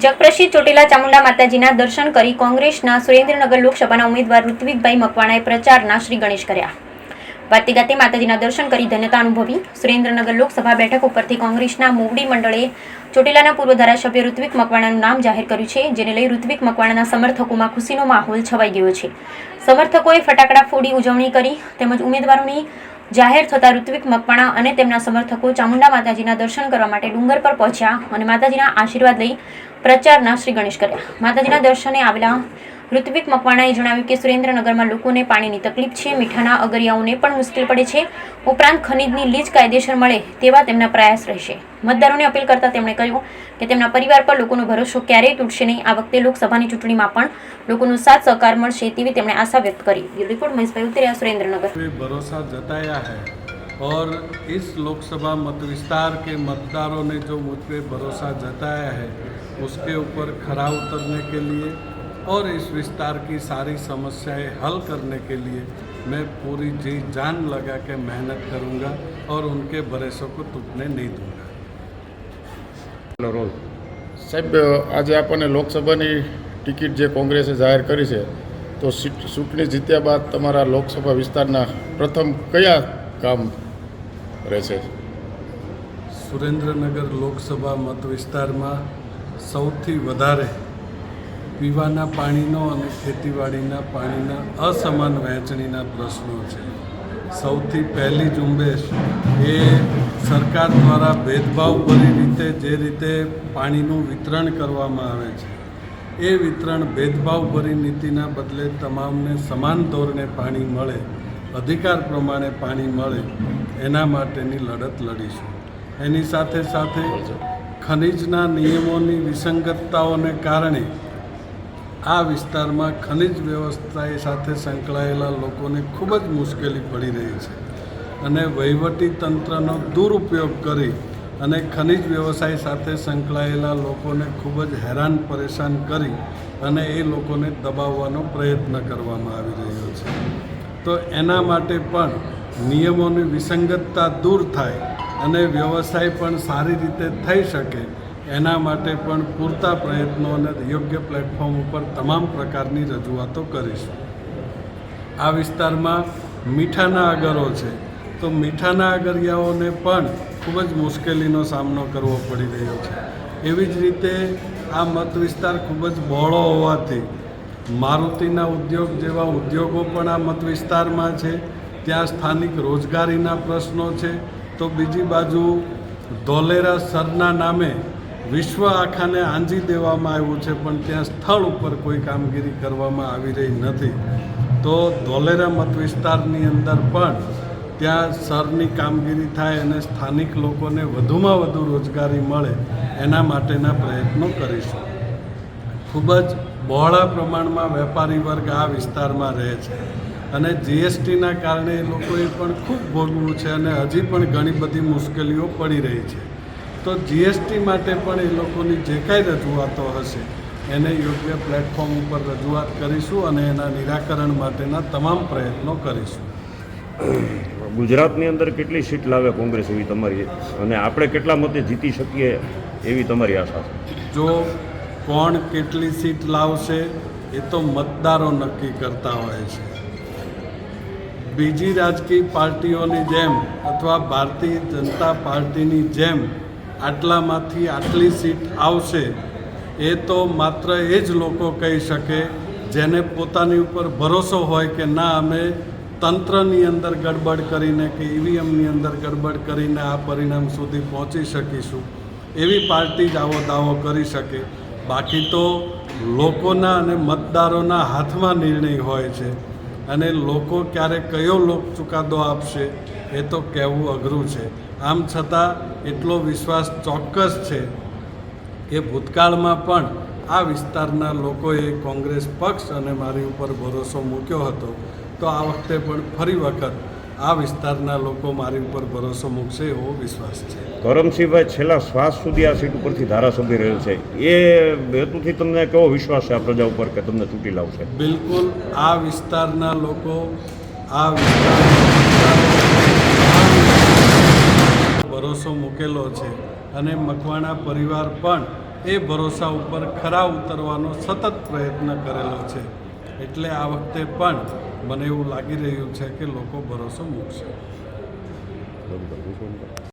જગપ્રસિદ્ધ ચોટીલા ચામુંડા માતાજીના દર્શન કરી કોંગ્રેસના સુરેન્દ્રનગર લોકસભાના ઉમેદવાર ઋત્વિકભાઈ મકવાણાએ પ્રચારના શ્રી ગણેશ કર્યા. વાતી ગાતે માતાજીના દર્શન કરી ધન્યતા અનુભવી. સુરેન્દ્રનગર લોકસભા બેઠક ઉપરથી કોંગ્રેસના મોવડી મંડળે ચોટીલાના પૂર્વ ધારાસભ્ય ઋત્વિક મકવાણાનું નામ જાહેર કર્યું છે, જેને લઈ ઋત્વિક મકવાણાના સમર્થકોમાં ખુશીનો માહોલ છવાઈ ગયો છે. સમર્થકોએ ફટાકડા ફોડી ઉજવણી કરી તેમજ ઉમેદવારોની જાહેર થતા ઋત્વિક મકવાણા અને તેમના સમર્થકો ચામુંડા માતાજીના દર્શન કરવા માટે ડુંગર પર પહોંચ્યા અને માતાજીના આશીર્વાદ લઈ પ્રચારના શ્રી ગણેશ કર્યા. માતાજીના દર્શને આવેલા ઋત્વિક મકવાણાએ જણાવ્યું કે સુરેન્દ્રનગરમાં લોકોને પાણીની તકલીફ છે, મીઠાના અગરિયાઓને પણ મુશ્કેલ પડે છે. ઉપરાંત ખનીજની લીજ કાયદેસર મળે તેવા તેમના પ્રયાસ રહેશે. મતદારોને અપીલ કરતા તેમણે કહ્યું કે તેમના પરિવાર પર લોકોનો ભરોસો ક્યારેય તૂટશે નહીં. આ વખતે લોકસભાની ચૂંટણીમાં પણ લોકોનો સાથ સહકાર મળશે તેવી તેમણે આશા વ્યક્ત કરી. રિપોર્ટ મહેશભાઈ ઉતરિયા, સુરેન્દ્રનગર. भरोसा जताया है और इस लोकसभा मत विस्तार के मतदारों ने जो मुझ पे भरोसा जताया है उसके ऊपर खरा उतरने के लिए और इस विस्तार की सारी समस्याएं हल करने के लिए मैं पूरी जी जान लगा के मेहनत करूंगा और उनके भरोसे को टूटने नहीं दूंगा. સાહેબ, આજે આપણને લોકસભાની ટિકિટ જે કોંગ્રેસે જાહેર કરી છે, તો ચૂંટણી જીત્યા બાદ તમારા લોકસભા વિસ્તારના પ્રથમ કયા કામ રહેશે? સુરેન્દ્રનગર લોકસભા મત વિસ્તારમાં સૌથી વધારે પીવાના પાણીનો અને ખેતીવાડીના પાણીના અસમાન વહેંચણીના પ્રશ્નો છે. સૌથી પહેલી ઝુંબેશ એ સરકાર દ્વારા ભેદભાવભરી રીતે જે રીતે પાણીનું વિતરણ કરવામાં આવે છે, એ વિતરણ ભેદભાવભરી નીતિના બદલે તમામને સમાન ધોરણે પાણી મળે, અધિકાર પ્રમાણે પાણી મળે, એના માટેની લડત લડીશું. એની સાથે સાથે ખનિજના નિયમોની વિસંગતતાઓને કારણે આ વિસ્તારમાં ખનિજ વ્યવસ્થા સાથે સંકળાયેલા લોકોને ખૂબ જ મુશ્કેલી પડી રહી છે અને વહીવટી તંત્રનો દુરુપયોગ કરી અને ખનિજ વ્યવસાય સાથે સંકળાયેલા લોકોને ખૂબ જ હેરાન પરેશાન કરી અને એ લોકોને દબાવવાનો પ્રયત્ન કરવામાં આવી રહ્યો છે. તો એના માટે પણ નિયમોની વિસંગતતા દૂર થાય અને વ્યવસાય પણ સારી રીતે થઈ શકે, એના માટે પણ પૂરતા પ્રયત્નો અને યોગ્ય પ્લેટફોર્મ ઉપર તમામ પ્રકારની રજૂઆતો કરીશું. આ વિસ્તારમાં મીઠાના આગરો છે, તો મીઠાના આગરિયાઓને પણ ખૂબ જ મુશ્કેલીનો સામનો કરવો પડી રહ્યો છે. એવી જ રીતે આ મત વિસ્તાર ખૂબ જ બહોળો હોવાથી મારુતિના ઉદ્યોગ જેવા ઉદ્યોગો પણ આ મત વિસ્તારમાં છે. ત્યાં સ્થાનિક રોજગારીના પ્રશ્નો છે. તો બીજી બાજુ ધોલેરા સરના નામે વિશ્વ આખાને આંજી દેવામાં આવ્યું છે, પણ ત્યાં સ્થળ ઉપર કોઈ કામગીરી કરવામાં આવી રહી નથી. તો ધોલેરા મત વિસ્તારની અંદર પણ ત્યાં સરની કામગીરી થાય અને સ્થાનિક લોકોને વધુમાં વધુ રોજગારી મળે, એના માટેના પ્રયત્નો કરીશું. ખૂબ જ બહોળા પ્રમાણમાં વેપારી વર્ગ આ વિસ્તારમાં રહે છે અને જીએસટીના કારણે એ લોકોએ પણ ખૂબ ભોગવું છે અને હજી પણ ઘણી બધી મુશ્કેલીઓ પડી રહી છે. તો જીએસટી માટે પણ એ લોકોની જે કાંઈ રજૂઆતો હશે એને યોગ્ય પ્લેટફોર્મ ઉપર રજૂઆત કરીશું અને એના નિરાકરણ માટેના તમામ પ્રયત્નો કરીશું. ગુજરાતની અંદર કેટલી સીટ લાવે કોંગ્રેસ એવી તમારી, અને આપણે કેટલા મતે જીતી શકીએ એવી તમારી આશા છે? જો કોણ કેટલી સીટ લાવશે એ તો મતદારો નક્કી કરતા હોય છે. બીજી રાજકીય પાર્ટીઓની જેમ અથવા ભારતીય જનતા પાર્ટીની જેમ આટલામાંથી આટલી સીટ આવશે એ તો માત્ર એ જ લોકો કહી શકે જેને પોતાની ઉપર ભરોસો હોય કે ના, અમે તંત્રની અંદર ગડબડ કરીને કે ઈવીએમની અંદર ગડબડ કરીને આ પરિણામ સુધી પહોંચી શકીશું. એવી પાર્ટી જ આવો દાવો કરી શકે. બાકી તો લોકોના અને મતદારોના હાથમાં નિર્ણય હોય છે અને લોકો ક્યારે કયો લોક ચુકાદો આપશે એ તો કહેવું અઘરું છે. આમ છતાં એટલો વિશ્વાસ ચોક્કસ છે કે ભૂતકાળમાં પણ આ વિસ્તારના લોકોએ કોંગ્રેસ પક્ષ અને મારી ઉપર ભરોસો મૂક્યો હતો, તો આ વખતે પણ ફરી વખત આ વિસ્તારના લોકો મારી ઉપર ભરોસો મૂકશે એવો વિશ્વાસ છે. કરમસિંહભાઈ છેલ્લા શ્વાસ સુધી આ સીટ ઉપરથી ધારાસભ્ય રહ્યો છે, એ હેતુથી તમને કેવો વિશ્વાસ છે આ પ્રજા ઉપર કે તમને ચૂંટી લાવશે? બિલકુલ, આ વિસ્તારના લોકો આ ભરોસો મૂકેલો છે અને મકવાણા પરિવાર પણ એ ભરોસા ઉપર ખરા ઉતરવાનો સતત પ્રયત્ન કરેલો છે. એટલે આ વખતે પણ મને એવું લાગી રહ્યું છે કે લોકો ભરોસો મૂકશે.